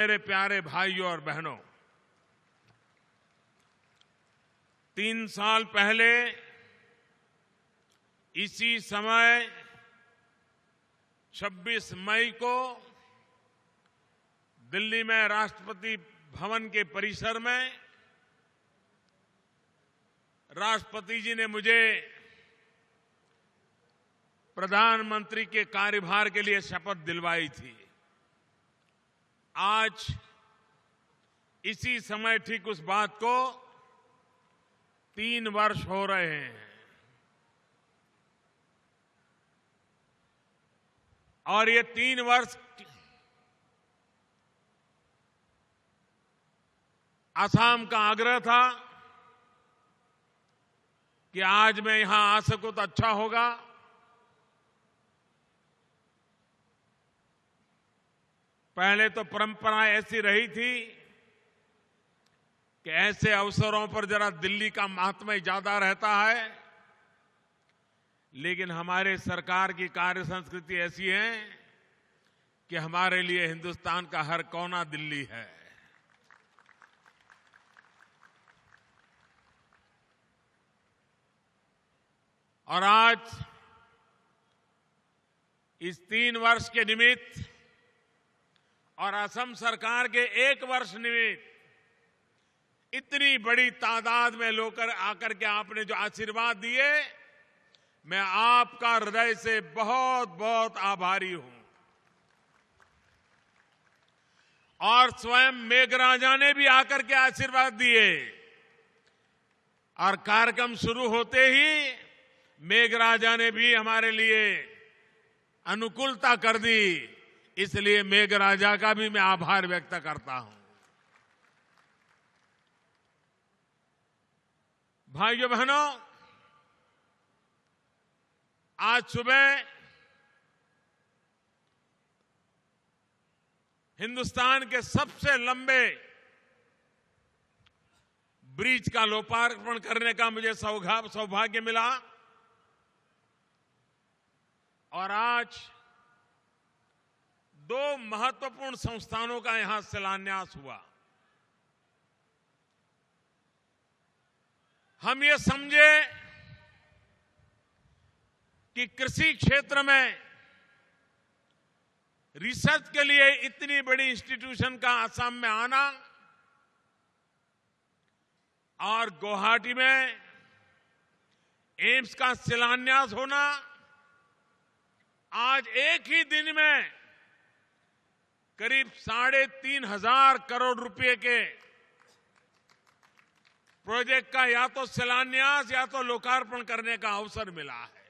मेरे प्यारे भाइयों और बहनों, 3 साल पहले इसी समय 26 मई को दिल्ली में राष्ट्रपति भवन के परिसर में राष्ट्रपति जी ने मुझे प्रधानमंत्री के कार्यभार के लिए शपथ दिलवाई थी। आज इसी समय ठीक उस बात को 3 वर्ष हो रहे हैं और ये 3 वर्ष असम का आग्रह था कि आज मैं यहां आ सकूं तो अच्छा होगा। पहले तो परंपरा ऐसी रही थी कि ऐसे अवसरों पर जरा दिल्ली का महात्म्य ज्यादा रहता है, लेकिन हमारे सरकार की कार्य संस्कृति ऐसी है कि हमारे लिए हिंदुस्तान का हर कोना दिल्ली है। और आज इस 3 वर्ष के निमित्त और असम सरकार के 1 वर्ष निमित्त इतनी बड़ी तादाद में लोग आकर के आपने जो आशीर्वाद दिए, मैं आपका हृदय से बहुत बहुत आभारी हूं। और स्वयं मेघराजा ने भी आकर के आशीर्वाद दिए और कार्यक्रम शुरू होते ही मेघराजा ने भी हमारे लिए अनुकूलता कर दी। इसलिए मेघराजा का भी मैं आभार व्यक्त करता हूं। भाइयों बहनों, आज सुबह हिंदुस्तान के सबसे लंबे ब्रिज का लोकार्पण करने का मुझे सौभाग्य मिला और आज 2 महत्वपूर्ण संस्थानों का यहां शिलान्यास हुआ। हम ये समझे कि कृषि क्षेत्र में रिसर्च के लिए इतनी बड़ी इंस्टीट्यूशन का असम में आना और गुवाहाटी में एम्स का शिलान्यास होना, आज एक ही दिन में करीब 3,500 करोड़ रुपए के प्रोजेक्ट का या तो शिलान्यास या तो लोकार्पण करने का अवसर मिला है।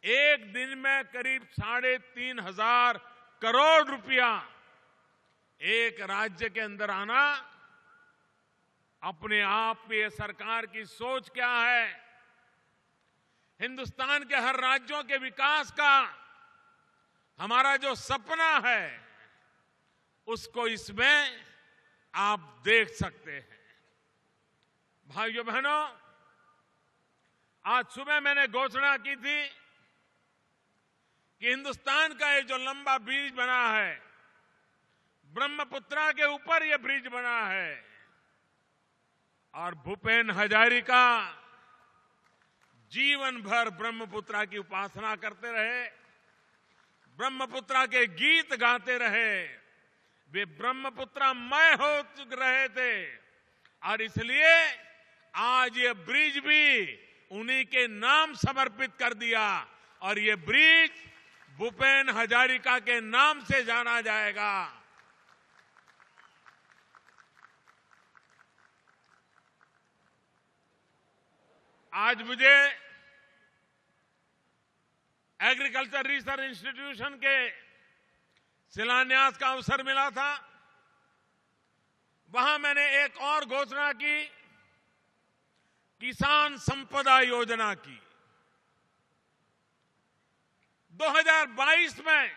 एक दिन में करीब 3,500 करोड़ रुपया एक राज्य के अंदर आना, अपने आप में ये सरकार की सोच क्या है, हिंदुस्तान के हर राज्यों के विकास का हमारा जो सपना है, उसको इसमें आप देख सकते हैं। भाइयों बहनों, आज सुबह मैंने घोषणा की थी कि हिंदुस्तान का ये जो लंबा ब्रिज बना है, ब्रह्मपुत्रा के ऊपर ये ब्रिज बना है और भूपेन हजारिका जीवन भर ब्रह्मपुत्रा की उपासना करते रहे, ब्रह्मपुत्रा के गीत गाते रहे, वे ब्रह्मपुत्रामय हो रहे थे और इसलिए आज ये ब्रिज भी उन्हीं के नाम समर्पित कर दिया और ये ब्रिज भूपेन हजारिका के नाम से जाना जाएगा। आज मुझे एग्रीकल्चर रिसर्च इंस्टीट्यूशन के शिलान्यास का अवसर मिला था। वहां मैंने एक और घोषणा की, किसान संपदा योजना की। 2022 में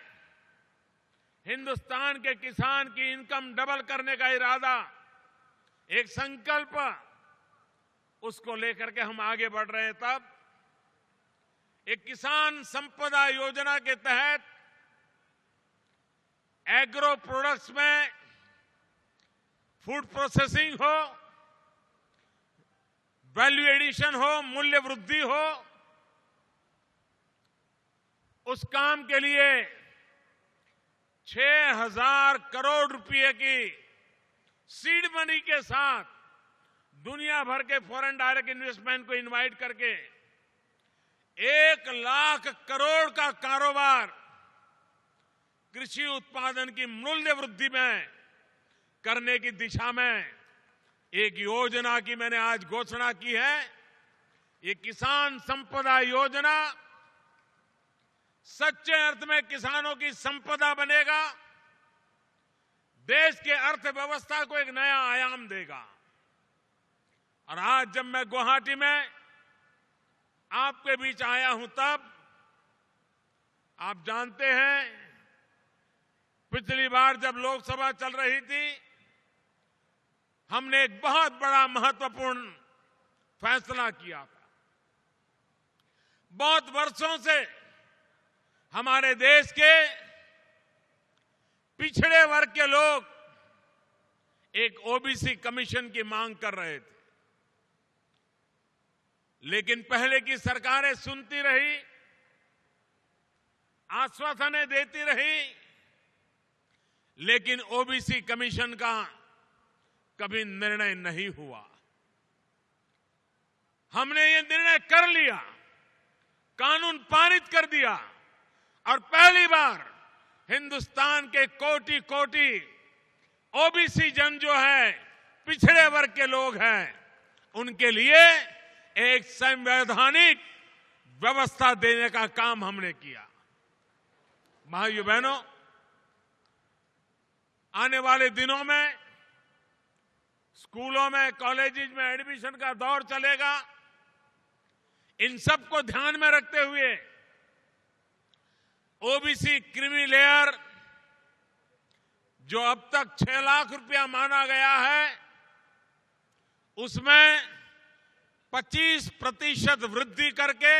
हिंदुस्तान के किसान की इनकम डबल करने का इरादा, एक संकल्प, उसको लेकर के हम आगे बढ़ रहे हैं। तब एक किसान संपदा योजना के तहत एग्रो प्रोडक्ट्स में फूड प्रोसेसिंग हो, वैल्यू एडिशन हो, मूल्य वृद्धि हो, उस काम के लिए 6,000 करोड़ रुपए की सीड मनी के साथ दुनिया भर के फॉरेन डायरेक्ट इन्वेस्टमेंट को इनवाइट करके 1 लाख करोड़ का कारोबार कृषि उत्पादन की मूल्य वृद्धि में करने की दिशा में एक योजना की मैंने आज घोषणा की है। ये किसान संपदा योजना सच्चे अर्थ में किसानों की संपदा बनेगा, देश के अर्थव्यवस्था को एक नया आयाम देगा। और आज जब मैं गुवाहाटी में आपके बीच आया हूं, तब आप जानते हैं पिछली बार जब लोकसभा चल रही थी, हमने एक बहुत बड़ा महत्वपूर्ण फैसला किया था। बहुत वर्षों से हमारे देश के पिछड़े वर्ग के लोग एक ओबीसी कमीशन की मांग कर रहे थे, लेकिन पहले की सरकारें सुनती रही, आश्वासनें देती रही, लेकिन ओबीसी कमीशन का कभी निर्णय नहीं हुआ। हमने ये निर्णय कर लिया, कानून पारित कर दिया और पहली बार हिंदुस्तान के कोटि कोटि ओबीसी जन जो है, पिछड़े वर्ग के लोग हैं, उनके लिए एक संवैधानिक व्यवस्था देने का काम हमने किया। भाइयों बहनों, आने वाले दिनों में स्कूलों में, कॉलेजेस में एडमिशन का दौर चलेगा। इन सब को ध्यान में रखते हुए ओबीसी क्रीमी लेयर जो अब तक 6 लाख रुपया माना गया है, उसमें 25% वृद्धि करके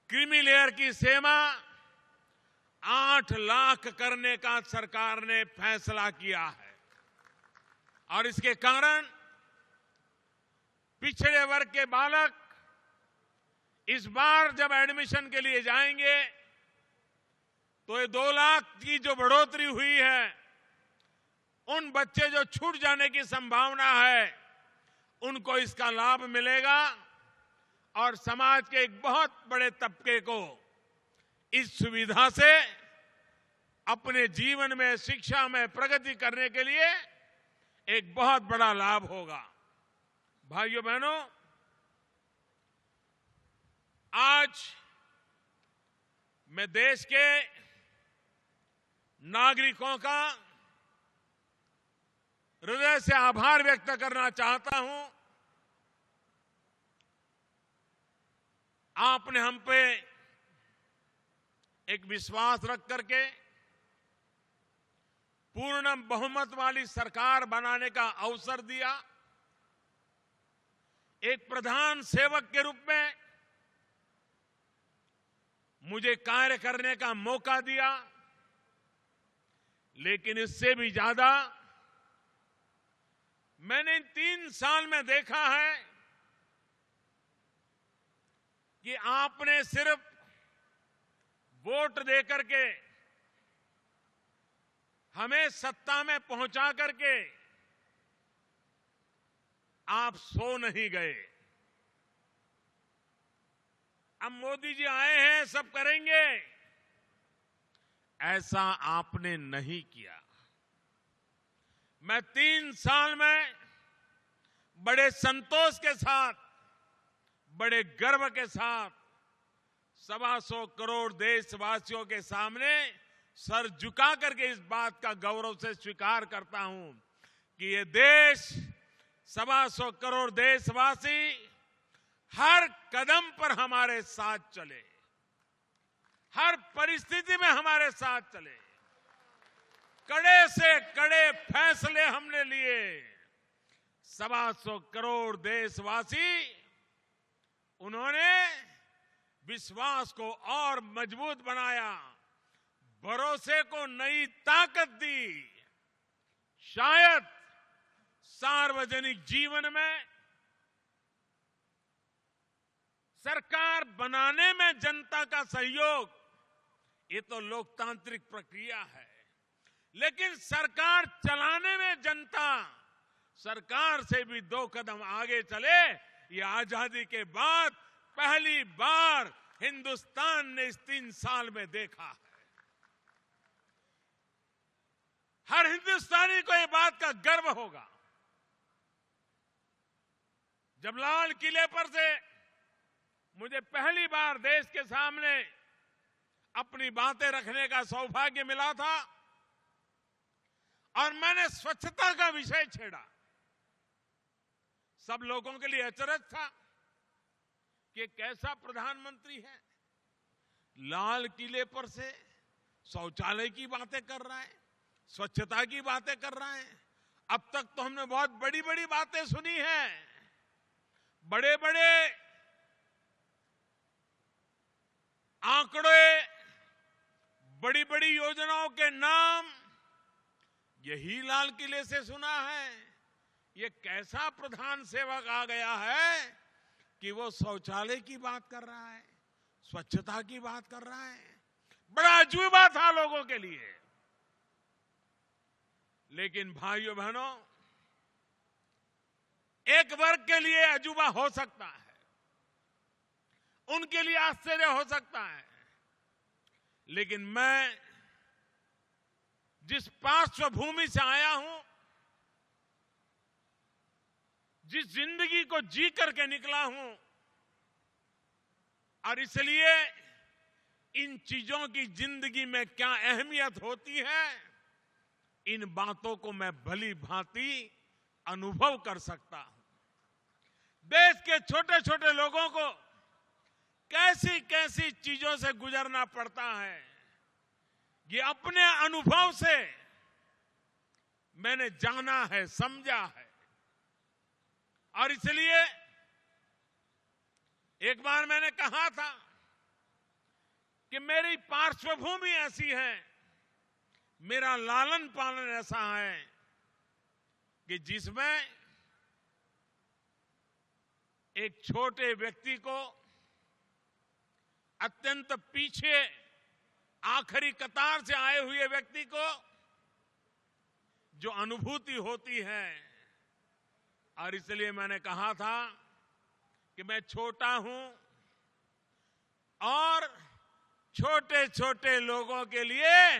क्रीमी लेयर की सीमा 8 लाख करने का सरकार ने फैसला किया है। और इसके कारण पिछड़े वर्ग के बालक इस बार जब एडमिशन के लिए जाएंगे तो ये 2 लाख की जो बढ़ोतरी हुई है, उन बच्चे जो छूट जाने की संभावना है, उनको इसका लाभ मिलेगा और समाज के एक बहुत बड़े तबके को इस सुविधा से अपने जीवन में, शिक्षा में प्रगति करने के लिए एक बहुत बड़ा लाभ होगा। भाइयों बहनों, आज मैं देश के नागरिकों का हृदय से आभार व्यक्त करना चाहता हूं। आपने हम पे एक विश्वास रख करके पूर्ण बहुमत वाली सरकार बनाने का अवसर दिया। एक प्रधान सेवक के रूप में मुझे कार्य करने का मौका दिया, लेकिन इससे भी ज्यादा मैंने इन 3 साल में देखा है कि आपने सिर्फ वोट दे करके हमें सत्ता में पहुंचा करके आप सो नहीं गए। अब मोदी जी आए हैं, सब करेंगे, ऐसा आपने नहीं किया। मैं 3 साल में बड़े संतोष के साथ, बड़े गर्व के साथ 125 करोड़ देशवासियों के सामने सर झुका करके इस बात का गौरव से स्वीकार करता हूं कि ये देश, 125 करोड़ देशवासी हर कदम पर हमारे साथ चले, हर परिस्थिति में हमारे साथ चले। कड़े से कड़े फैसले हमने लिए। 125 करोड़ देशवासी, उन्होंने विश्वास को और मजबूत बनाया, भरोसे को नई ताकत दी। शायद सार्वजनिक जीवन में सरकार बनाने में जनता का सहयोग, ये तो लोकतांत्रिक प्रक्रिया है, लेकिन सरकार चलाने में जनता सरकार से भी 2 कदम आगे चले, ये आजादी के बाद पहली बार हिंदुस्तान ने इस 3 साल में देखा है। हर हिंदुस्तानी को ये बात का गर्व होगा जब लाल किले पर से मुझे पहली बार देश के सामने अपनी बातें रखने का सौभाग्य मिला था और मैंने स्वच्छता का विषय छेड़ा। सब लोगों के लिए अचरज था कि कैसा प्रधानमंत्री है, लाल किले पर से शौचालय की बातें कर रहा है, स्वच्छता की बातें कर रहा है। अब तक तो हमने बहुत बड़ी बड़ी बातें सुनी हैं, बड़े बड़े आंकड़े, बड़ी बड़ी योजनाओं के नाम यही लाल किले से सुना है। ये कैसा प्रधान सेवक आ गया है कि वो शौचालय की बात कर रहा है, स्वच्छता की बात कर रहा है। बड़ा अजूबा था लोगों के लिए। लेकिन भाइयों बहनों, एक वर्ग के लिए अजूबा हो सकता है, उनके लिए आश्चर्य हो सकता है, लेकिन मैं जिस पार्श्वभूमि से आया हूं, जिस जिंदगी को जी करके निकला हूं, और इसलिए इन चीजों की जिंदगी में क्या अहमियत होती है, इन बातों को मैं भली भांति अनुभव कर सकता हूं। देश के छोटे छोटे लोगों को कैसी कैसी चीजों से गुजरना पड़ता है, ये अपने अनुभव से मैंने जाना है, समझा है। और इसलिए एक बार मैंने कहा था कि मेरी पार्श्वभूमि ऐसी है, मेरा लालन पालन ऐसा है कि जिसमें एक छोटे व्यक्ति को अत्यंत पीछे आखिरी कतार से आए हुए व्यक्ति को जो अनुभूति होती है, और इसलिए मैंने कहा था कि मैं छोटा हूं और छोटे छोटे लोगों के लिए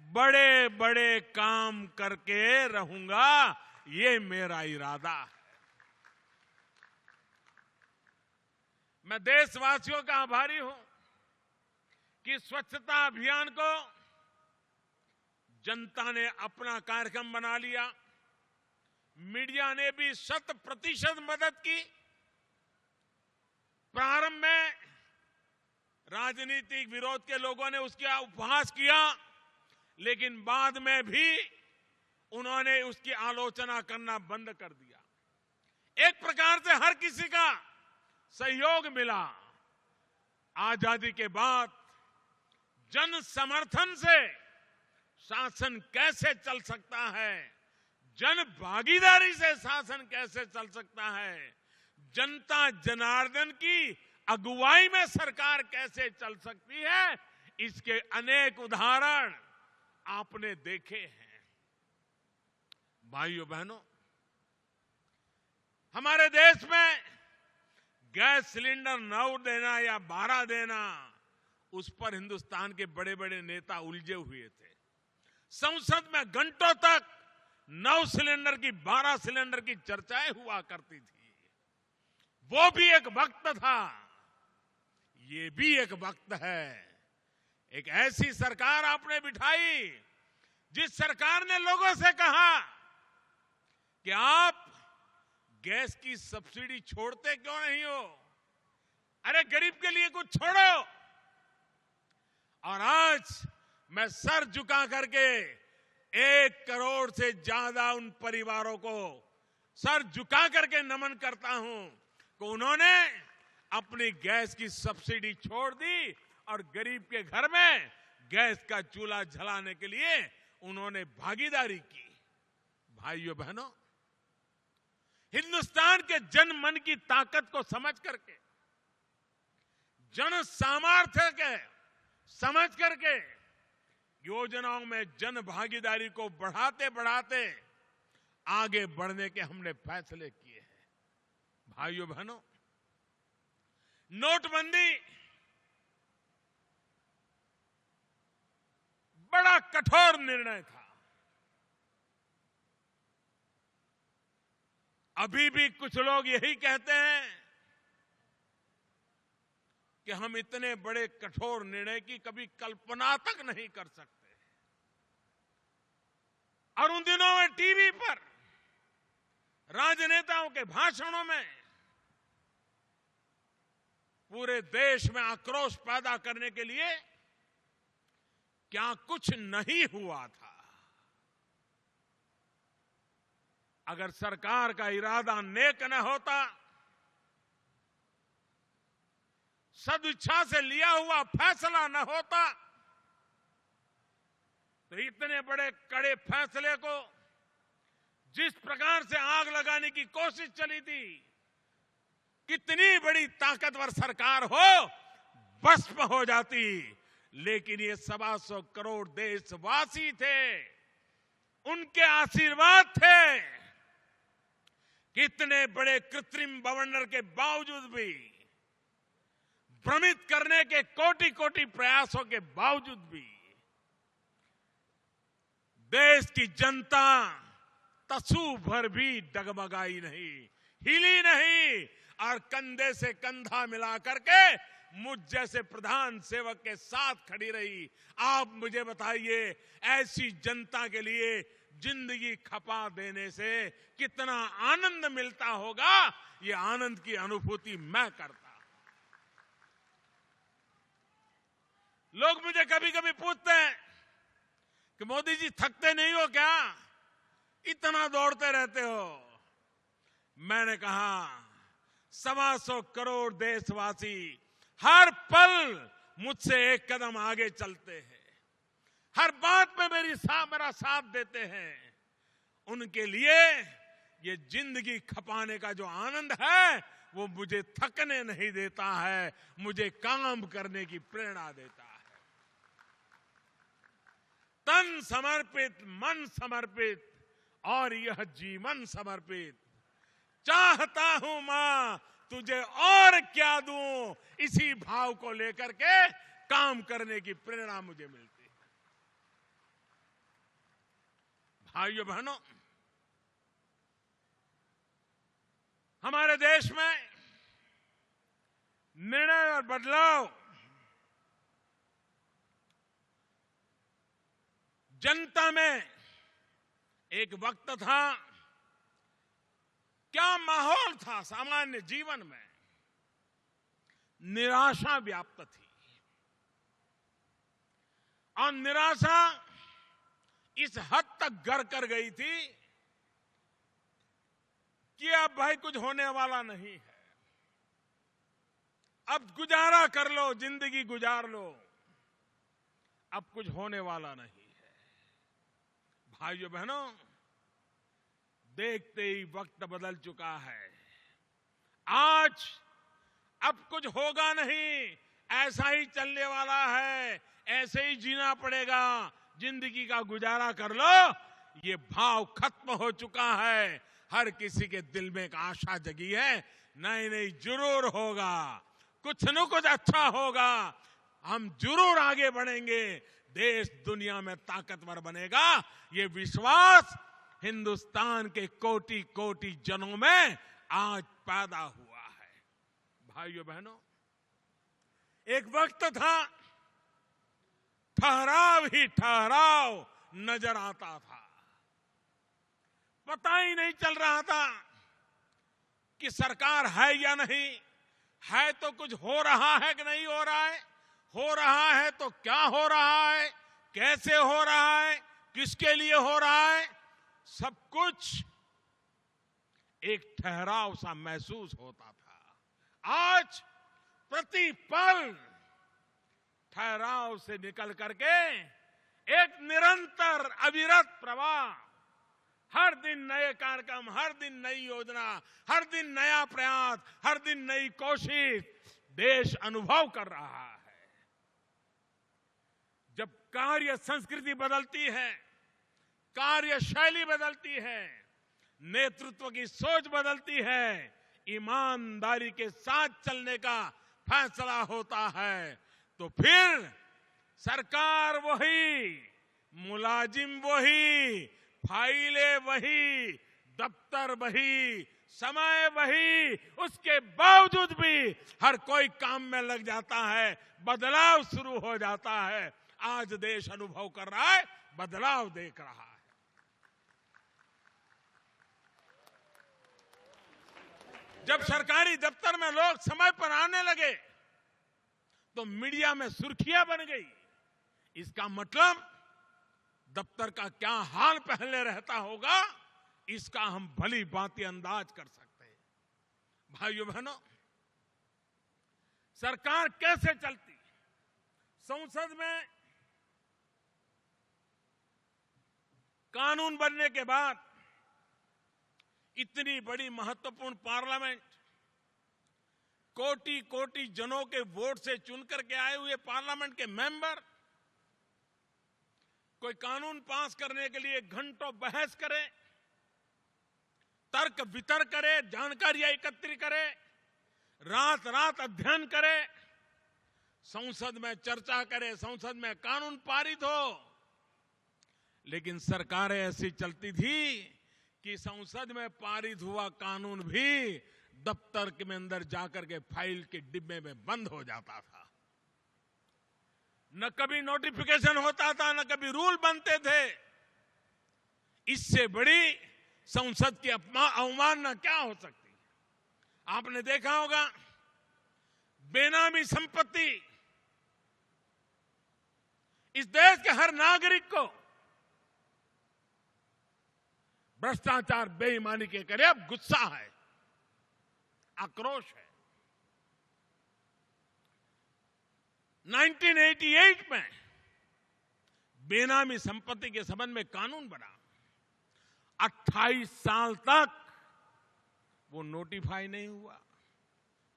बड़े बड़े काम करके रहूंगा, ये मेरा इरादा है। मैं देशवासियों का आभारी हूं कि स्वच्छता अभियान को जनता ने अपना कार्यक्रम बना लिया। मीडिया ने भी 100% मदद की। प्रारंभ में राजनीतिक विरोध के लोगों ने उसका उपहास किया, लेकिन बाद में भी उन्होंने उसकी आलोचना करना बंद कर दिया। एक प्रकार से हर किसी का सहयोग मिला। आजादी के बाद जन समर्थन से शासन कैसे चल सकता है, जन भागीदारी से शासन कैसे चल सकता है, जनता जनार्दन की अगुवाई में सरकार कैसे चल सकती है, इसके अनेक उदाहरण आपने देखे हैं। भाइयों बहनों, हमारे देश में गैस सिलेंडर 9 देना या 12 देना, उस पर हिंदुस्तान के बड़े बड़े नेता उलझे हुए थे। संसद में घंटों तक 9 सिलेंडर की 12 सिलेंडर की चर्चाएं हुआ करती थी। वो भी एक वक्त था, ये भी एक वक्त है। एक ऐसी सरकार आपने बिठाई जिस सरकार ने लोगों से कहा कि आप गैस की सब्सिडी छोड़ते क्यों नहीं हो, अरे गरीब के लिए कुछ छोड़ो। और आज मैं सर झुका करके 1 करोड़ से ज्यादा उन परिवारों को सर झुका करके नमन करता हूं कि उन्होंने अपनी गैस की सब्सिडी छोड़ दी और गरीब के घर में गैस का चूल्हा जलाने के लिए उन्होंने भागीदारी की। भाइयों बहनों, हिंदुस्तान के जनमन की ताकत को समझ करके, जन सामर्थ्य के समझ करके योजनाओं में जन भागीदारी को बढ़ाते बढ़ाते आगे बढ़ने के हमने फैसले किए हैं। भाइयों बहनों, नोटबंदी बड़ा कठोर निर्णय था। अभी भी कुछ लोग यही कहते हैं कि हम इतने बड़े कठोर निर्णय की कभी कल्पना तक नहीं कर सकते। और उन दिनों में टीवी पर राजनेताओं के भाषणों में पूरे देश में आक्रोश पैदा करने के लिए क्या कुछ नहीं हुआ था। अगर सरकार का इरादा नेक न होता, सदिच्छा से लिया हुआ फैसला न होता, तो इतने बड़े कड़े फैसले को जिस प्रकार से आग लगाने की कोशिश चली थी, कितनी बड़ी ताकतवर सरकार हो भस्म हो जाती। लेकिन ये 125 करोड़ देशवासी थे, उनके आशीर्वाद थे। कितने बड़े कृत्रिम बवंडर के बावजूद भी, भ्रमित करने के कोटि कोटि प्रयासों के बावजूद भी देश की जनता तसू भर भी डगमगाई नहीं, हिली नहीं और कंधे से कंधा मिला करके मुझ जैसे प्रधान सेवक के साथ खड़ी रही। आप मुझे बताइए, ऐसी जनता के लिए जिंदगी खपा देने से कितना आनंद मिलता होगा। ये आनंद की अनुभूति मैं करता। लोग मुझे कभी कभी पूछते हैं कि मोदी जी थकते नहीं हो क्या, इतना दौड़ते रहते हो। मैंने कहा 125 करोड़ देशवासी हर पल मुझसे एक कदम आगे चलते हैं, हर बात में मेरा साथ देते हैं। उनके लिए ये जिंदगी खपाने का जो आनंद है वो मुझे थकने नहीं देता है, मुझे काम करने की प्रेरणा देता है। तन समर्पित, मन समर्पित और यह जीवन समर्पित। चाहता हूं मां तुझे और क्या दूं, इसी भाव को लेकर के काम करने की प्रेरणा मुझे मिलती है। भाइयों बहनों, हमारे देश में निर्णय और बदलाव जनता में एक वक्त था, क्या माहौल था सामान्य जीवन में, निराशा व्याप्त थी। और निराशा इस हद तक घर कर गई थी कि अब भाई कुछ होने वाला नहीं है, अब गुजारा कर लो, जिंदगी गुजार लो, अब कुछ होने वाला नहीं है। भाइयों बहनों, देखते ही वक्त बदल चुका है। आज अब कुछ होगा नहीं, ऐसा ही चलने वाला है, ऐसे ही जीना पड़ेगा, जिंदगी का गुजारा कर लो, ये भाव खत्म हो चुका है। हर किसी के दिल में एक आशा जगी है, नहीं जरूर होगा, कुछ न कुछ अच्छा होगा, हम जरूर आगे बढ़ेंगे, देश दुनिया में ताकतवर बनेगा। ये विश्वास हिंदुस्तान के कोटि कोटि जनों में आज पैदा हुआ है। भाइयों बहनों, एक वक्त था ठहराव ही ठहराव नजर आता था, पता ही नहीं चल रहा था कि सरकार है या नहीं है, तो कुछ हो रहा है कि नहीं हो रहा है, हो रहा है तो क्या हो रहा है, कैसे हो रहा है, किसके लिए हो रहा है, सब कुछ एक ठहराव सा महसूस होता था। आज प्रति पल ठहराव से निकल करके एक निरंतर अविरत प्रवाह, हर दिन नए कार्यक्रम, हर दिन नई योजना, हर दिन नया प्रयास, हर दिन नई कोशिश देश अनुभव कर रहा है। जब कार्य संस्कृति बदलती है, कार्य शैली बदलती है, नेतृत्व की सोच बदलती है, ईमानदारी के साथ चलने का फैसला होता है, तो फिर सरकार वही, मुलाजिम वही, फाइलें वही, दफ्तर वही, समय वही, उसके बावजूद भी हर कोई काम में लग जाता है, बदलाव शुरू हो जाता है। आज देश अनुभव कर रहा है, बदलाव देख रहा है। जब सरकारी दफ्तर में लोग समय पर आने लगे तो मीडिया में सुर्खियां बन गई। इसका मतलब दफ्तर का क्या हाल पहले रहता होगा, इसका हम भली भांति अंदाज कर सकते हैं। भाइयों बहनों, सरकार कैसे चलती? संसद में कानून बनने के बाद इतनी बड़ी महत्वपूर्ण पार्लियामेंट, कोटि कोटि जनों के वोट से चुनकर के आए हुए पार्लियामेंट के मेंबर कोई कानून पास करने के लिए घंटों बहस करे, तर्क वितर्क करे, जानकारियां एकत्रित करे, रात रात अध्ययन करे, संसद में चर्चा करे, संसद में कानून पारित हो। लेकिन सरकारें ऐसी चलती थी कि संसद में पारित हुआ कानून भी दफ्तर के अंदर जाकर के फाइल के डिब्बे में बंद हो जाता था। न कभी नोटिफिकेशन होता था, न कभी रूल बनते थे। इससे बड़ी संसद की अवमानना क्या हो सकती? आपने देखा होगा, बेनामी संपत्ति इस देश के हर नागरिक को भ्रष्टाचार, बेईमानी के करे अब गुस्सा है, आक्रोश है। 1988 में बेनामी संपत्ति के संबंध में कानून बना। 28 साल तक वो नोटिफाई नहीं हुआ,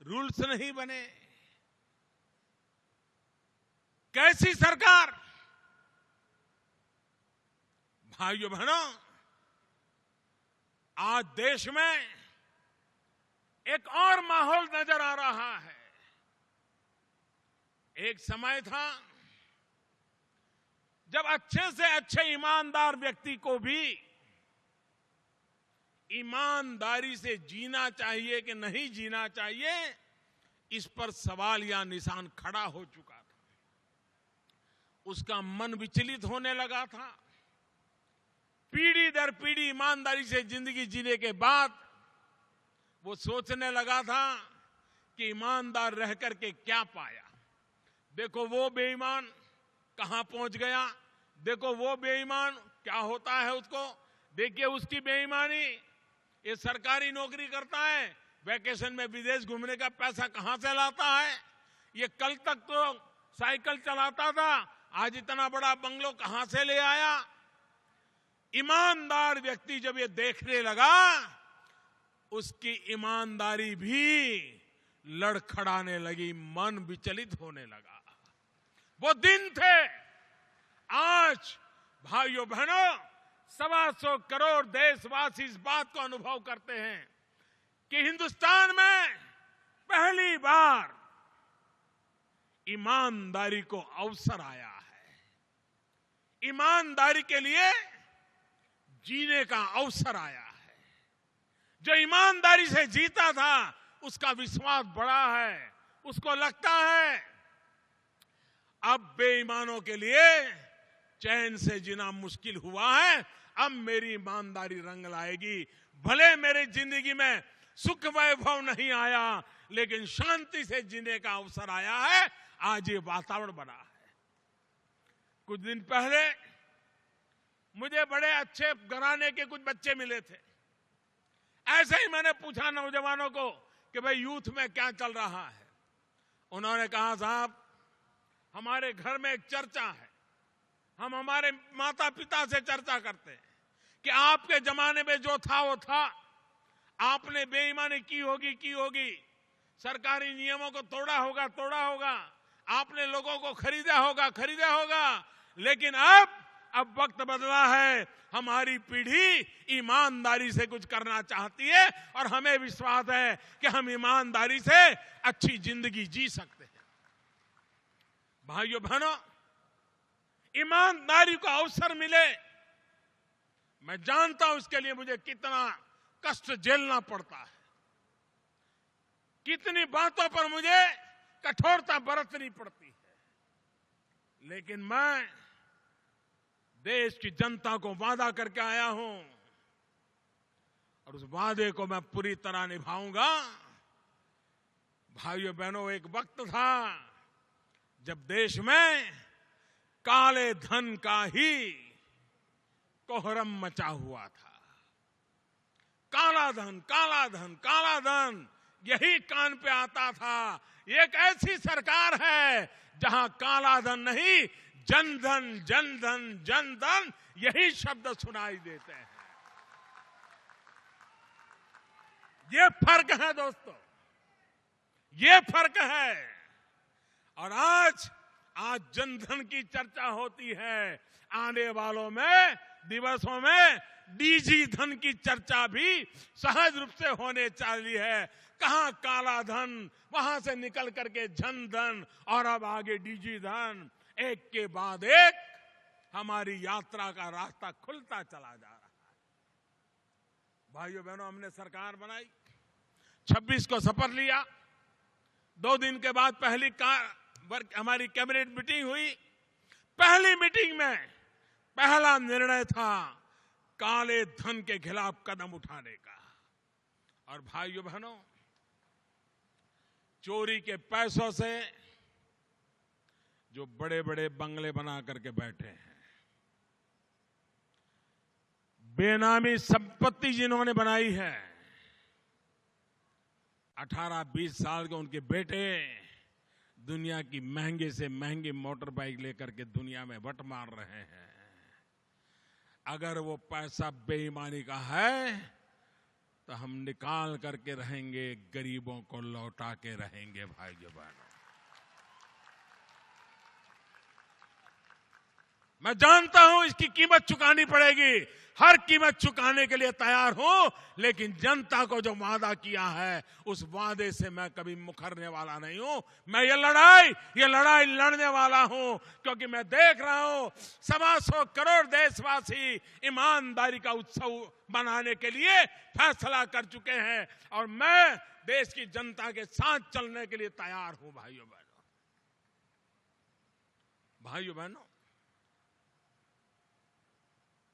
रूल्स नहीं बने। कैसी सरकार? भाइयों बहनों, आज देश में एक और माहौल नजर आ रहा है। एक समय था जब अच्छे से अच्छे ईमानदार व्यक्ति को भी ईमानदारी से जीना चाहिए कि नहीं जीना चाहिए, इस पर सवाल या निशान खड़ा हो चुका था। उसका मन विचलित होने लगा था। पीढ़ी दर पीढ़ी ईमानदारी से जिंदगी जीने के बाद वो सोचने लगा था कि ईमानदार रह करके क्या पाया। देखो वो बेईमान कहां पहुंच गया, देखो वो बेईमान क्या होता है उसको, देखिए उसकी बेईमानी। ये सरकारी नौकरी करता है, वैकेशन में विदेश घूमने का पैसा कहां से लाता है। ये कल तक तो साइकिल चलाता था, आज इतना बड़ा बंगलो कहां से ले आया। ईमानदार व्यक्ति जब ये देखने लगा, उसकी ईमानदारी भी लड़खड़ाने लगी, मन विचलित होने लगा। वो दिन थे। आज भाइयों बहनों, 125 करोड़ देशवासी इस बात को अनुभव करते हैं कि हिंदुस्तान में पहली बार ईमानदारी को अवसर आया है। ईमानदारी के लिए जीने का अवसर आया है। जो ईमानदारी से जीता था, उसका विश्वास बढ़ा है, उसको लगता है अब बेईमानों के लिए चैन से जीना मुश्किल हुआ है, अब मेरी ईमानदारी रंग लाएगी। भले मेरी जिंदगी में सुख वैभव नहीं आया, लेकिन शांति से जीने का अवसर आया है। आज ये वातावरण बना है। कुछ दिन पहले मुझे बड़े अच्छे घराने के कुछ बच्चे मिले थे। ऐसे ही मैंने पूछा नौजवानों को कि भाई यूथ में क्या चल रहा है। उन्होंने कहा, साहब हमारे घर में एक चर्चा है, हम हमारे माता पिता से चर्चा करते हैं कि आपके जमाने में जो था वो था, आपने बेईमानी की होगी, सरकारी नियमों को तोड़ा होगा, आपने लोगों को खरीदा होगा, लेकिन अब वक्त बदला है। हमारी पीढ़ी ईमानदारी से कुछ करना चाहती है और हमें विश्वास है कि हम ईमानदारी से अच्छी जिंदगी जी सकते हैं। भाइयों बहनों, ईमानदारी को अवसर मिले, मैं जानता हूं इसके लिए मुझे कितना कष्ट झेलना पड़ता है, कितनी बातों पर मुझे कठोरता बरतनी पड़ती है, लेकिन मैं देश की जनता को वादा करके आया हूं और उस वादे को मैं पूरी तरह निभाऊंगा। भाइयों बहनों, एक वक्त था जब देश में काले धन का ही कोहरम मचा हुआ था। काला धन यही कान पे आता था। एक ऐसी सरकार है जहां काला धन नहीं, जन धन यही शब्द सुनाई देते हैं। ये फर्क है दोस्तों, ये फर्क है। और आज जनधन की चर्चा होती है, आने वालों में दिवसों में डीजी धन की चर्चा भी सहज रूप से होने चाहिए है। कहां काला धन, वहां से निकल करके जन धन और अब आगे डीजी धन, एक के बाद एक हमारी यात्रा का रास्ता खुलता चला जा रहा है। भाइयों बहनों, हमने सरकार बनाई, 26 को शपथ लिया, 2 दिन के बाद हमारी कैबिनेट मीटिंग हुई। पहली मीटिंग में पहला निर्णय था काले धन के खिलाफ कदम उठाने का। और भाइयों बहनों, चोरी के पैसों से जो बड़े बड़े बंगले बना करके बैठे हैं, बेनामी संपत्ति जिन्होंने बनाई है, 18-20 साल के उनके बेटे दुनिया की महंगे से महंगी मोटर बाइक लेकर के दुनिया में वट मार रहे हैं। अगर वो पैसा बेईमानी का है तो हम निकाल करके रहेंगे, गरीबों को लौटा के रहेंगे। भाइयों बहनों, मैं जानता हूं इसकी कीमत चुकानी पड़ेगी, हर कीमत चुकाने के लिए तैयार हूं, लेकिन जनता को जो वादा किया है उस वादे से मैं कभी मुकरने वाला नहीं हूं। मैं ये लड़ाई लड़ने वाला हूं, क्योंकि मैं देख रहा हूं 125 करोड़ देशवासी ईमानदारी का उत्सव मनाने के लिए फैसला कर चुके हैं और मैं देश की जनता के साथ चलने के लिए तैयार हूं। भाइयों बहनों,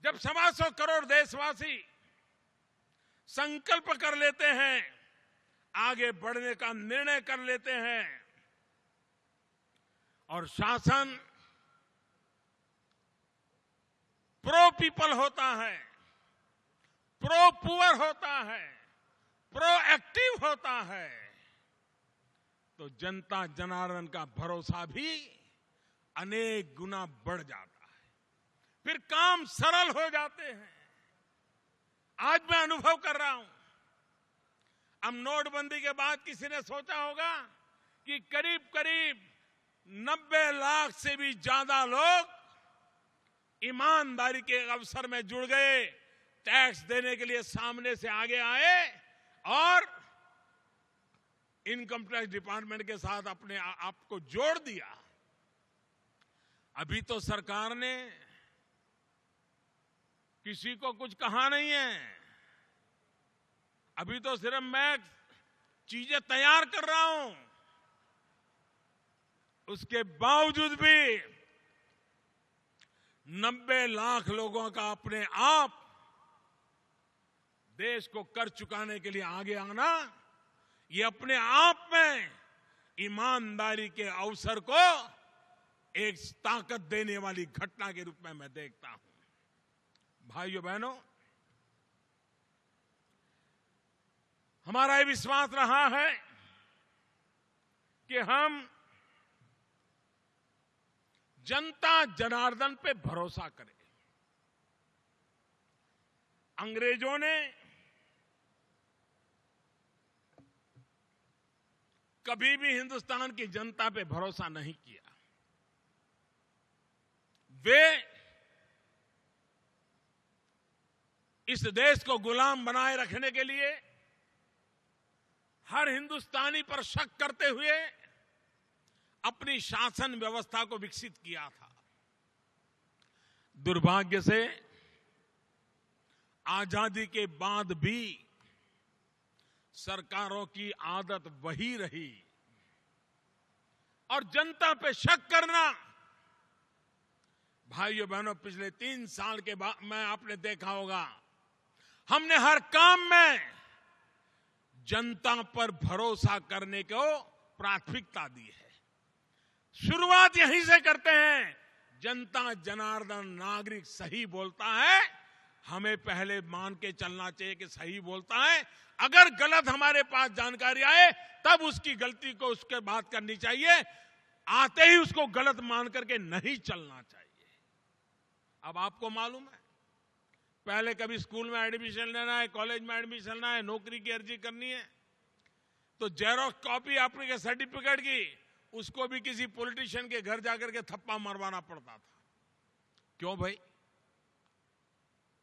जब 125 करोड़ देशवासी संकल्प कर लेते हैं, आगे बढ़ने का निर्णय कर लेते हैं और शासन प्रो पीपल होता है, प्रो पुअर होता है, प्रो एक्टिव होता है, तो जनता जनार्दन का भरोसा भी अनेक गुना बढ़ जाता है, फिर काम सरल हो जाते हैं। आज मैं अनुभव कर रहा हूं, अब नोटबंदी के बाद किसी ने सोचा होगा कि करीब 90 लाख से भी ज्यादा लोग ईमानदारी के अवसर में जुड़ गए, टैक्स देने के लिए सामने से आगे आए और इनकम टैक्स डिपार्टमेंट के साथ अपने आप को जोड़ दिया। अभी तो सरकार ने किसी को कुछ कहा नहीं है, अभी तो सिर्फ मैं चीजें तैयार कर रहा हूं। उसके बावजूद भी 90 लाख लोगों का अपने आप देश को कर चुकाने के लिए आगे आना, ये अपने आप में ईमानदारी के अवसर को एक ताकत देने वाली घटना के रूप में मैं देखता हूं। भाइयों बहनों, हमारा ये विश्वास रहा है कि हम जनता जनार्दन पे भरोसा करे। अंग्रेजों ने कभी भी हिंदुस्तान की जनता पे भरोसा नहीं किया। वे इस देश को गुलाम बनाए रखने के लिए हर हिंदुस्तानी पर शक करते हुए अपनी शासन व्यवस्था को विकसित किया था। दुर्भाग्य से आजादी के बाद भी सरकारों की आदत वही रही और जनता पे शक करना। भाइयों बहनों, पिछले 3 साल के बाद में आपने देखा होगा, हमने हर काम में जनता पर भरोसा करने को प्राथमिकता दी है। शुरुआत यहीं से करते हैं। जनता जनार्दन नागरिक सही बोलता है, हमें पहले मान के चलना चाहिए कि सही बोलता है। अगर गलत हमारे पास जानकारी आए तब उसकी गलती को उसके बात करनी चाहिए, आते ही उसको गलत मान करके नहीं चलना चाहिए। अब आपको मालूम है, पहले कभी स्कूल में एडमिशन लेना है, कॉलेज में एडमिशन लेना है, नौकरी की अर्जी करनी है, तो जेरोक्स कॉपी आपके सर्टिफिकेट की उसको भी किसी पॉलिटिशियन के घर जाकर के थप्पा मरवाना पड़ता था। क्यों भाई?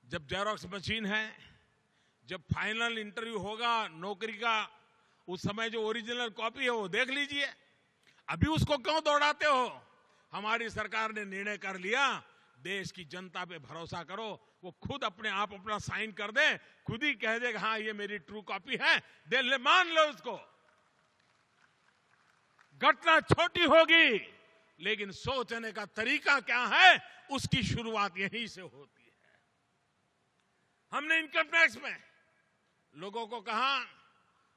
जब जेरोक्स मशीन है, जब फाइनल इंटरव्यू होगा नौकरी का, उस समय जो ओरिजिनल कॉपी है वो देख लीजिए। अभी उसको क्यों दौड़ाते हो? हमारी सरकार ने निर्णय कर लिया, देश की जनता पे भरोसा करो, वो खुद अपने आप अपना साइन कर दे, खुद ही कह देगा हाँ ये मेरी ट्रू कॉपी है, दे ले, मान लो उसको। घटना छोटी होगी लेकिन सोचने का तरीका क्या है, उसकी शुरुआत यहीं से होती है। हमने इनकम टैक्स में लोगों को कहा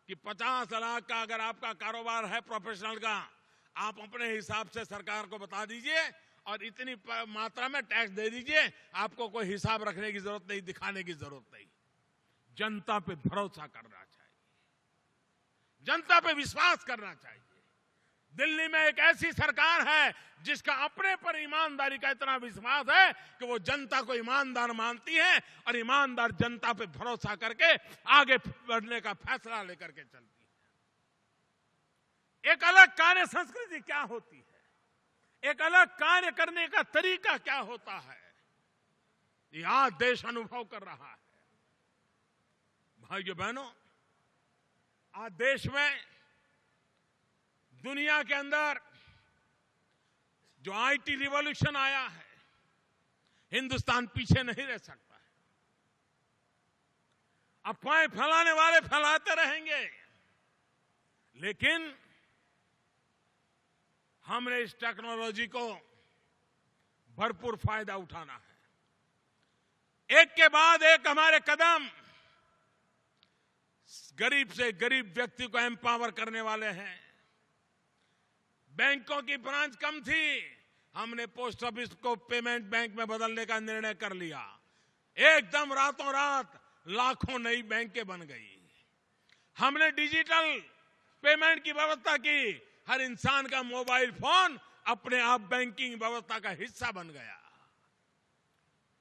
कि 50 लाख का अगर आपका कारोबार है प्रोफेशनल का, आप अपने हिसाब से सरकार को बता दीजिए और इतनी मात्रा में टैक्स दे दीजिए, आपको कोई हिसाब रखने की जरूरत नहीं, दिखाने की जरूरत नहीं। जनता पे भरोसा करना चाहिए, जनता पे विश्वास करना चाहिए। दिल्ली में एक ऐसी सरकार है जिसका अपने पर ईमानदारी का इतना विश्वास है कि वो जनता को ईमानदार मानती है और ईमानदार जनता पे भरोसा करके आगे बढ़ने का फैसला लेकर के चलती है। एक अलग कार्य संस्कृति क्या होती है, एक अलग कार्य करने का तरीका क्या होता है, ये आज देश अनुभव कर रहा है। भाइयों बहनों, आज देश में दुनिया के अंदर जो आईटी रिवॉल्यूशन आया है, हिंदुस्तान पीछे नहीं रह सकता है। अफवाहें फैलाने वाले फैलाते रहेंगे, लेकिन हमने इस टेक्नोलॉजी को भरपूर फायदा उठाना है। एक के बाद एक हमारे कदम गरीब से गरीब व्यक्ति को एम्पावर करने वाले हैं। बैंकों की ब्रांच कम थी, हमने पोस्ट ऑफिस को पेमेंट बैंक में बदलने का निर्णय कर लिया। एकदम रातों रात लाखों नई बैंकें बन गई। हमने डिजिटल पेमेंट की व्यवस्था की, हर इंसान का मोबाइल फोन अपने आप बैंकिंग व्यवस्था का हिस्सा बन गया।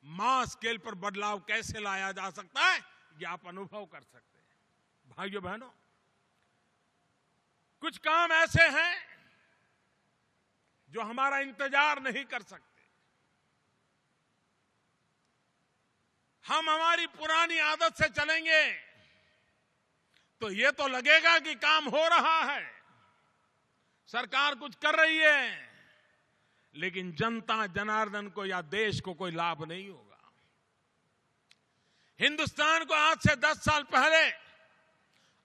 मास स्केल पर बदलाव कैसे लाया जा सकता है, ये आप अनुभव कर सकते हैं। भाइयों बहनों, कुछ काम ऐसे हैं जो हमारा इंतजार नहीं कर सकते। हम हमारी पुरानी आदत से चलेंगे तो ये तो लगेगा कि काम हो रहा है, सरकार कुछ कर रही है, लेकिन जनता जनार्दन को या देश को कोई लाभ नहीं होगा। हिंदुस्तान को आज से 10 साल पहले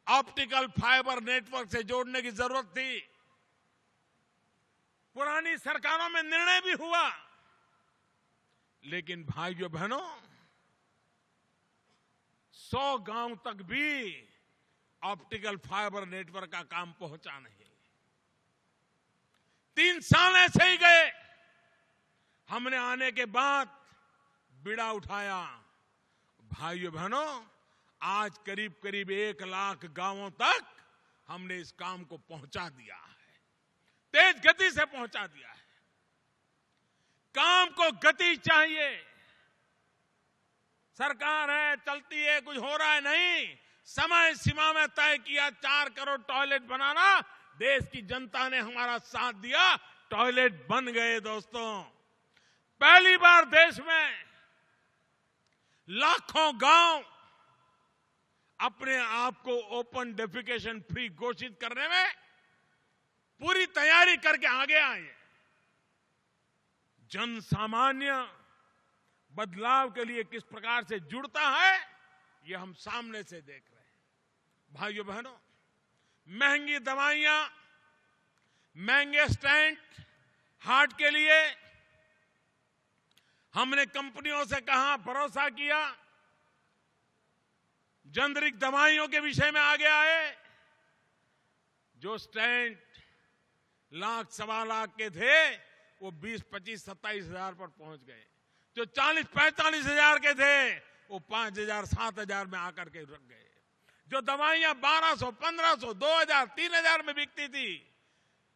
ऑप्टिकल फाइबर नेटवर्क से जोड़ने की जरूरत थी। पुरानी सरकारों में निर्णय भी हुआ, लेकिन भाइयों बहनों, 100 गांव तक भी ऑप्टिकल फाइबर नेटवर्क का काम पहुंचा नहीं। 3 साल ऐसे ही गए। हमने आने के बाद बीड़ा उठाया। भाइयों बहनों, आज करीब करीब 1 लाख गांवों तक हमने इस काम को पहुंचा दिया है, तेज गति से पहुंचा दिया है। काम को गति चाहिए। सरकार है, चलती है, कुछ हो रहा है, नहीं। समय सीमा में तय किया 4 करोड़ टॉयलेट बनाना, देश की जनता ने हमारा साथ दिया, टॉयलेट बन गए। दोस्तों, पहली बार देश में लाखों गांव अपने आप को ओपन डेफिकेशन फ्री घोषित करने में पूरी तैयारी करके आगे आए। जन सामान्य बदलाव के लिए किस प्रकार से जुड़ता है, ये हम सामने से देख रहे हैं। भाइयों बहनों, महंगी दवाइयां, महंगे स्टेंट हार्ट के लिए हमने कंपनियों से कहा, भरोसा किया, जेनरिक दवाइयों के विषय में आगे आए। जो स्टेंट लाख, 1.25 लाख के थे, वो 20, 25, 27 हजार पर पहुंच गए। जो 40, 45 हजार के थे, वो 5 हजार, 7 हजार में आकर के रुक गए। जो दवाइयां 1200, 1500, 2000, 3000 में बिकती थी,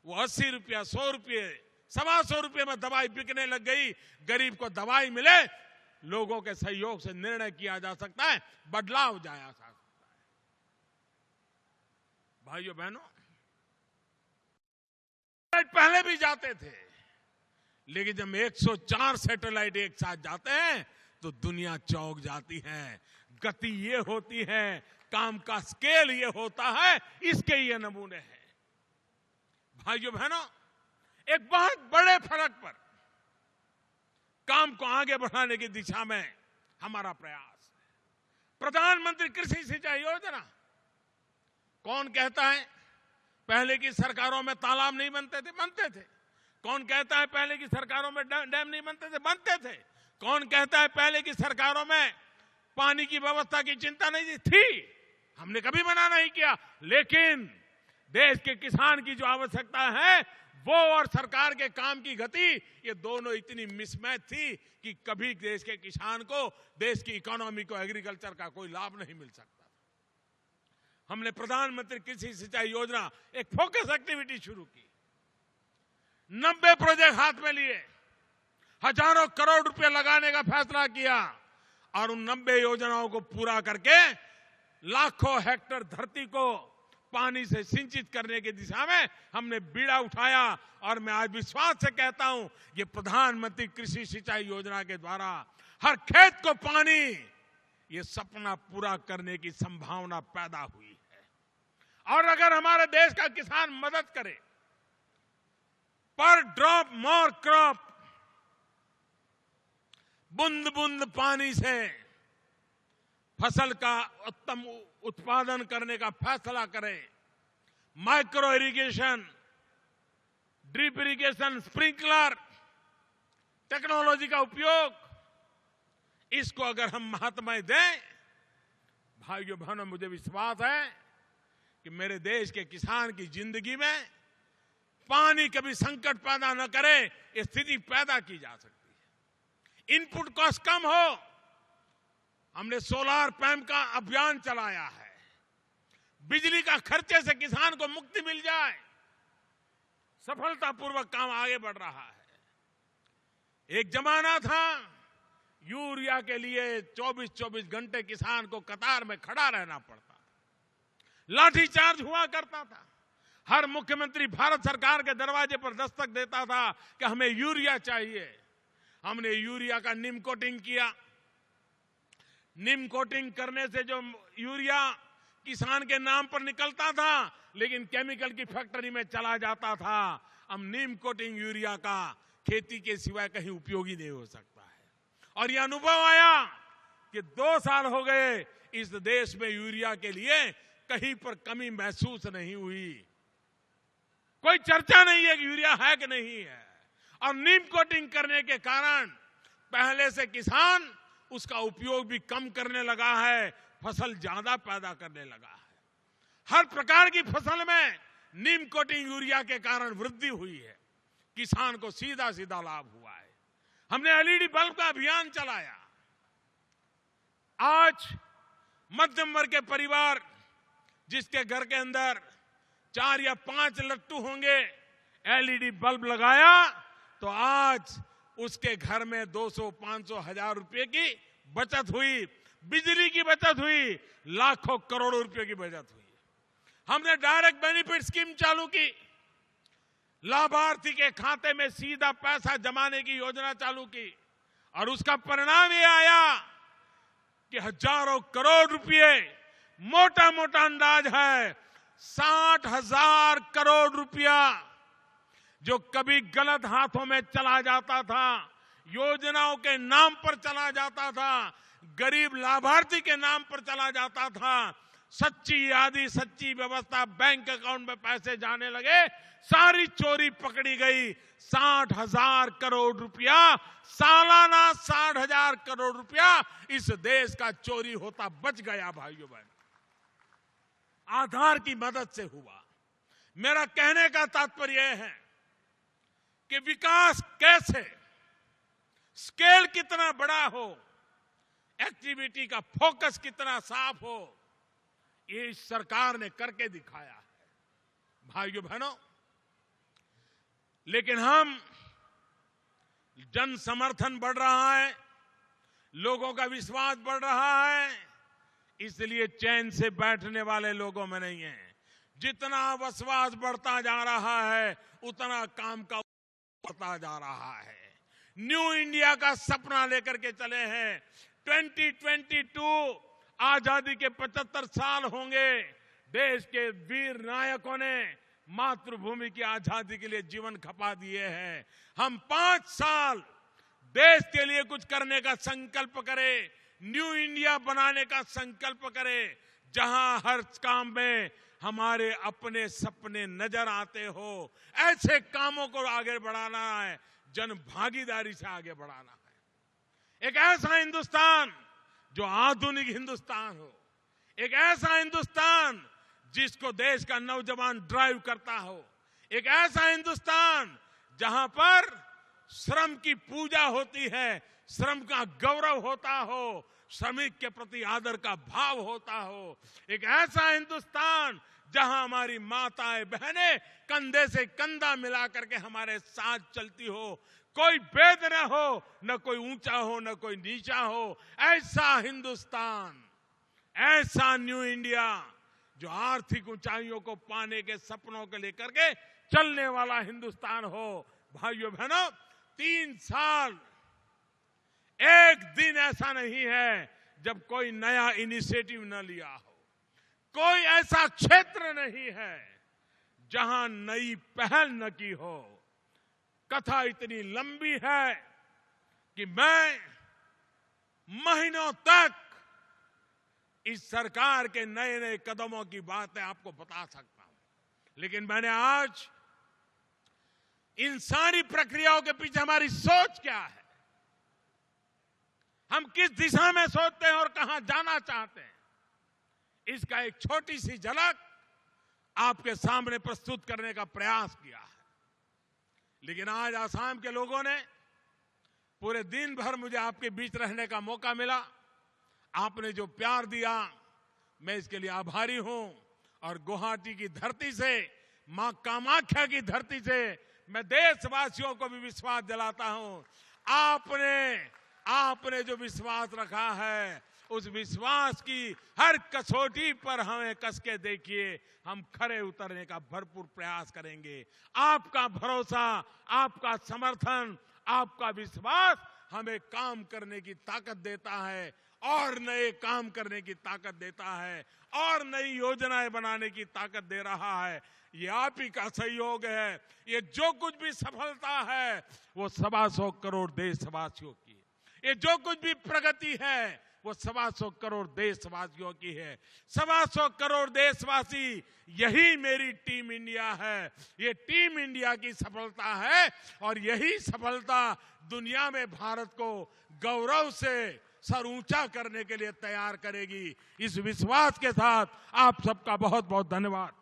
वो 80 रुपया, 100 रुपये, 125 रुपये में दवाई बिकने लग गई। गरीब को दवाई मिले, लोगों के सहयोग से निर्णय किया जा सकता है, बदलाव जाया जा सकता है। भाइयों बहनों, पहले भी जाते थे, लेकिन जब 104 सैटेलाइट एक साथ जाते हैं तो दुनिया चौंक जाती है। गति ये होती है, काम का स्केल ये होता है, इसके ये नमूने हैं। भाइयों बहनों, एक बहुत बड़े फर्क पर काम को आगे बढ़ाने की दिशा में हमारा प्रयास है। प्रधानमंत्री कृषि सिंचाई योजना, कौन कहता है पहले की सरकारों में तालाब नहीं बनते थे? बनते थे। कौन कहता है पहले की सरकारों में डैम नहीं बनते थे? बनते थे। कौन कहता है पहले की सरकारों में पानी की व्यवस्था की चिंता नहीं थी? हमने कभी मना नहीं किया। लेकिन देश के किसान की जो आवश्यकता है, वो और सरकार के काम की गति, ये दोनों इतनी मिसमैच थी कि कभी देश के किसान को, देश की इकोनॉमी को, एग्रीकल्चर का कोई लाभ नहीं मिल सकता। हमने प्रधानमंत्री कृषि सिंचाई योजना, एक फोकस एक्टिविटी शुरू की। 90 प्रोजेक्ट हाथ में लिए, हजारों करोड़ रुपए लगाने का फैसला किया और उन 90 योजनाओं को पूरा करके लाखों हेक्टेयर धरती को पानी से सिंचित करने की दिशा में हमने बीड़ा उठाया। और मैं आज विश्वास से कहता हूं, ये प्रधानमंत्री कृषि सिंचाई योजना के द्वारा हर खेत को पानी, ये सपना पूरा करने की संभावना पैदा हुई है। और अगर हमारे देश का किसान मदद करे, पर ड्रॉप मोर क्रॉप, बूंद बूंद पानी से फसल का उत्तम उत्पादन करने का फैसला करे, micro irrigation, drip irrigation, sprinkler technology का उपयोग, इसको अगर हम महत्व दें, भाइयों बहनों, मुझे विश्वास है कि मेरे देश के किसान की जिंदगी में पानी कभी संकट पैदा न करे, ये स्थिति पैदा की जा सकती है। इनपुट कॉस्ट कम हो, हमने सोलार पैम्प का अभियान चलाया है। बिजली का खर्चे से किसान को मुक्ति मिल जाए, सफलतापूर्वक काम आगे बढ़ रहा है। एक जमाना था यूरिया के लिए 24-24 घंटे किसान को कतार में खड़ा रहना पड़ता था, लाठीचार्ज हुआ करता था। हर मुख्यमंत्री भारत सरकार के दरवाजे पर दस्तक देता था कि हमें यूरिया चाहिए। हमने यूरिया का निम कोटिंग किया। निम कोटिंग करने से जो यूरिया किसान के नाम पर निकलता था, लेकिन केमिकल की फैक्ट्री में चला जाता था, अब नीम कोटिंग यूरिया का खेती के सिवाय कहीं उपयोगी नहीं हो सकता है। और यह अनुभव आया कि 2 साल हो गए, इस देश में यूरिया के लिए कहीं पर कमी महसूस नहीं हुई। कोई चर्चा नहीं है कि यूरिया है कि नहीं है। और नीम कोटिंग करने के कारण पहले से किसान उसका उपयोग भी कम करने लगा है, फसल ज्यादा पैदा करने लगा है। हर प्रकार की फसल में नीम कोटिंग यूरिया के कारण वृद्धि हुई है, किसान को सीधा सीधा लाभ हुआ है। हमने एलईडी बल्ब का अभियान चलाया। आज मध्यम वर्ग के परिवार जिसके घर के अंदर 4 या 5 लट्टू होंगे, एलईडी बल्ब लगाया तो आज उसके घर में 200, 500, 1000 रुपए की बचत हुई, बिजली की बचत हुई, लाखों करोड़ों रुपए की बचत हुई। हमने डायरेक्ट बेनिफिट स्कीम चालू की, लाभार्थी के खाते में सीधा पैसा जमाने की योजना चालू की, और उसका परिणाम ये आया कि हजारों करोड़ रुपए, मोटा मोटा अंदाज है 60,000 करोड़ रुपया जो कभी गलत हाथों में चला जाता था, योजनाओं के नाम पर चला जाता था, गरीब लाभार्थी के नाम पर चला जाता था, सच्ची यादी, सच्ची व्यवस्था, बैंक अकाउंट में पैसे जाने लगे, सारी चोरी पकड़ी गई। 60,000 करोड़ रुपया, सालाना 60,000 करोड़ रुपया इस देश का चोरी होता बच गया भाइयों बहन, आधार की मदद से हुआ। मेरा कहने का तात्पर्य है कि विकास कैसे, स्केल कितना बड़ा हो, एक्टिविटी का फोकस कितना साफ हो, ये इस सरकार ने करके दिखाया है भाइयों बहनों। लेकिन हम जन समर्थन बढ़ रहा है, लोगों का विश्वास बढ़ रहा है, इसलिए चैन से बैठने वाले लोगों में नहीं है। जितना विश्वास बढ़ता जा रहा है उतना काम का बढ़ता जा रहा है। न्यू इंडिया का सपना लेकर के चले हैं। 2022 आजादी के 75 साल होंगे। देश के वीर नायकों ने मातृभूमि की आजादी के लिए जीवन खपा दिए हैं। हम 5 साल देश के लिए कुछ करने का संकल्प करें, न्यू इंडिया बनाने का संकल्प करें, जहां हर काम में हमारे अपने सपने नजर आते हो, ऐसे कामों को आगे बढ़ाना है, जन भागीदारी से आगे बढ़ाना है। एक ऐसा हिंदुस्तान जो आधुनिक हिंदुस्तान हो, एक ऐसा हिंदुस्तान जिसको देश का नौजवान ड्राइव करता हो, एक ऐसा हिंदुस्तान जहां पर श्रम की पूजा होती है, श्रम का गौरव होता हो, श्रमिक के प्रति आदर का भाव होता हो, एक ऐसा हिंदुस्तान जहां हमारी माताएं बहनें कंधे से कंधा मिला करके हमारे साथ चलती हो, कोई भेद न हो, न कोई ऊंचा हो न कोई नीचा हो, ऐसा हिंदुस्तान, ऐसा न्यू इंडिया जो आर्थिक ऊंचाइयों को पाने के सपनों को लेकर के चलने वाला हिंदुस्तान हो। भाइयों बहनों, 3 साल एक दिन ऐसा नहीं है जब कोई नया इनिशिएटिव न लिया हो, कोई ऐसा क्षेत्र नहीं है जहां नई पहल न की हो। कथा इतनी लंबी है कि मैं महीनों तक इस सरकार के नए नए कदमों की बातें आपको बता सकता हूं, लेकिन मैंने आज इन सारी प्रक्रियाओं के पीछे हमारी सोच क्या है, हम किस दिशा में सोचते हैं और कहां जाना चाहते हैं, इसका एक छोटी सी झलक आपके सामने प्रस्तुत करने का प्रयास किया है। लेकिन आज आसाम के लोगों ने पूरे दिन भर मुझे आपके बीच रहने का मौका मिला। आपने जो प्यार दिया, मैं इसके लिए आभारी हूं। और गुवाहाटी की धरती से, मां कामाख्या की धरती से मैं देशवासियों को भी विश्वास दिलाता हूं, आपने जो विश्वास रखा है, उस विश्वास की हर कसौटी पर हमें कस के देखिए, हम खरे उतरने का भरपूर प्रयास करेंगे। आपका भरोसा, आपका समर्थन, आपका विश्वास हमें काम करने की ताकत देता है, और नए काम करने की ताकत देता है, और नई योजनाएं बनाने की ताकत दे रहा है। ये आप ही का सहयोग है। ये जो कुछ भी सफलता है वो 125 करोड़ देशवासियों की है। ये जो कुछ भी प्रगति है वो 125 करोड़ देशवासियों की है। 125 करोड़ देशवासी, यही मेरी टीम इंडिया है। ये टीम इंडिया की सफलता है, और यही सफलता दुनिया में भारत को गौरव से सर ऊंचा करने के लिए तैयार करेगी। इस विश्वास के साथ आप सबका बहुत बहुत धन्यवाद।